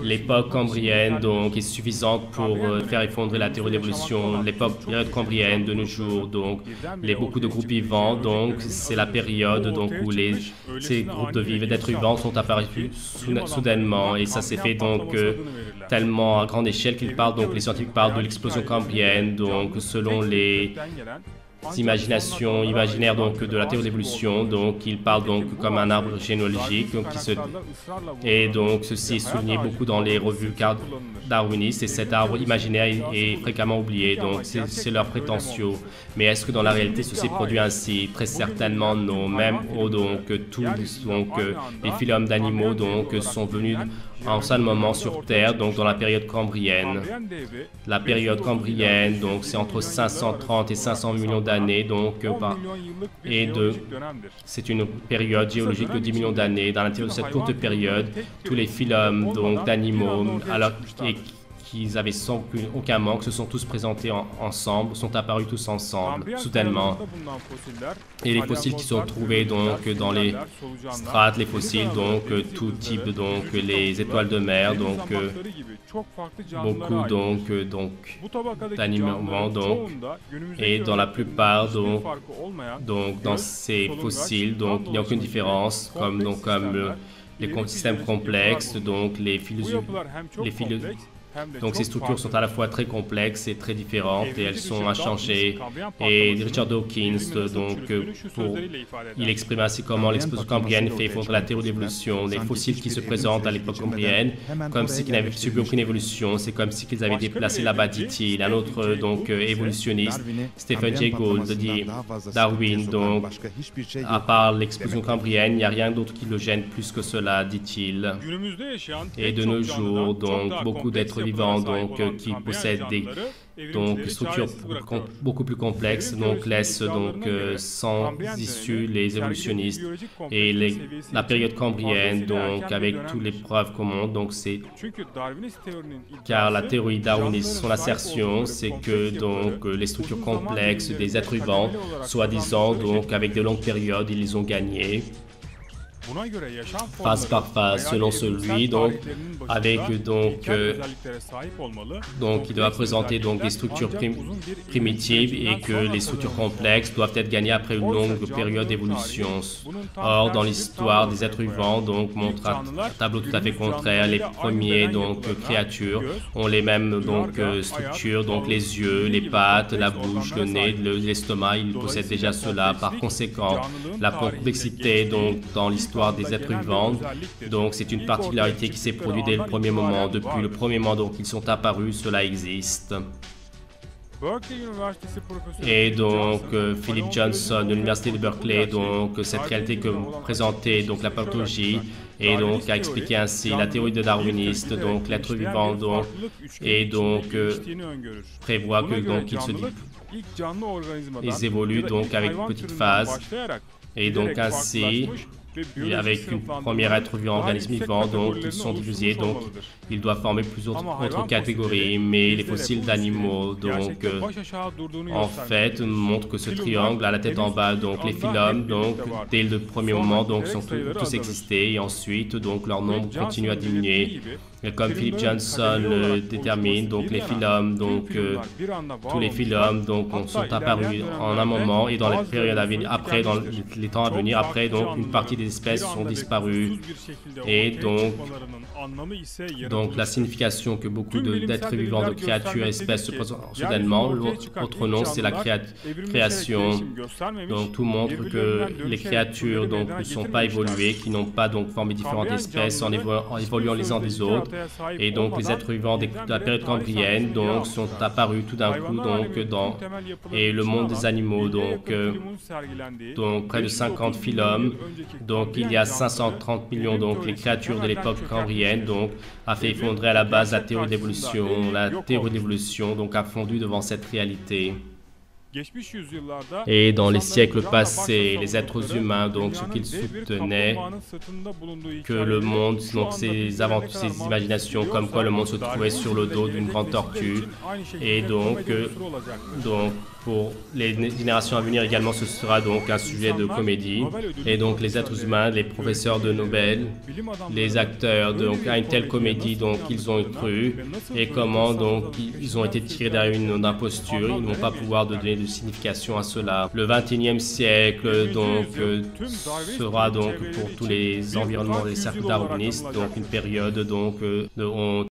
L'époque cambrienne donc est suffisante pour faire effondrer la théorie de l'évolution. Période cambrienne de nos jours, donc beaucoup de groupes vivants, donc c'est la période donc où ces groupes d'êtres vivants sont apparus soudainement, et ça s'est fait donc tellement à grande échelle qu'ils parlent donc les scientifiques parlent de l'explosion cambrienne, donc selon les imaginaires donc de la théorie de l'évolution, donc il parle donc comme un arbre généalogique donc, et donc ceci est souligné beaucoup dans les revues darwinistes, et cet arbre imaginaire est fréquemment oublié, donc c'est leur prétention. Mais est-ce que dans la réalité ceci produit ainsi? Très certainement non. Même donc tous les phylums d'animaux donc sont venus en un seul moment sur Terre, donc dans la période cambrienne. La période cambrienne, donc c'est entre 530 et 500 millions d'années, donc c'est une période géologique de 10 millions d'années. Dans l'intérieur de cette courte période, tous les phylums donc d'animaux, alors qu'ils avaient sans aucun manque, se sont tous présentés ensemble, sont apparus tous ensemble, soudainement. Et les fossiles qui sont trouvés donc dans les strates, les fossiles, donc tout type, donc les étoiles de mer, donc beaucoup d'animaux, donc, et dans la plupart donc dans ces fossiles, donc il n'y a aucune différence, comme les systèmes complexes, donc donc ces structures sont à la fois très complexes et très différentes, et elles sont inchangées. Et Richard Dawkins, donc, il exprime ainsi comment l'explosion cambrienne fait effondrer la théorie de l'évolution. Les fossiles qui se présentent à l'époque cambrienne, comme si qu'ils n'avaient subi aucune évolution, c'est comme si qu'ils avaient déplacé là-bas, dit-il. Un autre évolutionniste, Stephen Jay Gould, dit Darwin, donc, à part l'explosion cambrienne, il n'y a rien d'autre qui le gêne plus que cela, dit-il. Et de nos jours, donc, beaucoup d'êtres vivants donc, qui possèdent des structures beaucoup plus complexes, donc laissent sans issue les évolutionnistes. Et la période cambrienne, donc avec toutes les preuves qu'on montre, donc c'est car la théorie darwiniste, son assertion, c'est que donc les structures complexes des êtres vivants, soi-disant donc avec de longues périodes, ils les ont gagnées. Phase par phase, selon celui, donc, avec il doit présenter donc des structures primitives, et que les structures complexes doivent être gagnées après une longue période d'évolution. Or, dans l'histoire des êtres vivants, donc montre un tableau tout à fait contraire. Les premiers créatures ont les mêmes structures, donc les yeux, les pattes, la bouche, le nez, l'estomac, ils possèdent déjà cela. Par conséquent, la complexité donc dans l'histoire des êtres vivants, donc c'est une particularité qui s'est produite dès le premier moment. Depuis le premier moment donc ils sont apparus, cela existe. Et donc Philip Johnson de l'université de Berkeley, donc cette réalité que présentait donc la pathologie, et donc a expliqué ainsi la théorie de darwiniste, donc l'être vivant donc, et donc prévoit que donc ils évoluent donc avec une petite phase, et donc ainsi avec une première être vivant, organisme vivant, donc ils sont divisés, donc ils doivent former plusieurs autres catégories, mais les fossiles d'animaux, donc en fait, montrent que ce triangle à la tête en bas, donc les phylums, donc dès le premier moment, donc sont tous existés, et ensuite, donc leur nombre continue à diminuer. Et comme Philip Johnson le détermine, donc les phylums, donc tous les phylums donc sont apparus en un moment, et dans les périodes à venir, après, dans les temps à venir, après, donc une partie des espèces sont disparues. Et donc la signification que beaucoup d'êtres vivants, de créatures, espèces se présentent soudainement. L'autre nom, c'est la création. Donc tout montre que les créatures donc ne sont pas évoluées, qui n'ont pas donc formé différentes espèces en évoluant les uns des autres. Et donc les êtres vivants de la période cambrienne donc sont apparus tout d'un coup et le monde des animaux, donc près de 50 phylums, donc il y a 530 millions, donc les créatures de l'époque cambrienne donc a fait effondrer à la base la théorie d'évolution. La théorie d'évolution donc a fondu devant cette réalité. Et dans les siècles passés, les êtres humains, donc ce qu'ils soutenaient, que le monde, donc ces imaginations, comme quoi le monde se trouvait sur le dos d'une grande tortue, et donc pour les générations à venir également, ce sera donc un sujet de comédie. Et donc les êtres humains, les professeurs de Nobel, les acteurs, donc à une telle comédie, donc ils ont cru, et comment donc ils ont été tirés derrière une imposture, ils n'ont pas pouvoir de donner de signification à cela. Le 21e siècle donc sera donc pour tous les environnements des cercles darwinistes donc une période donc de honte.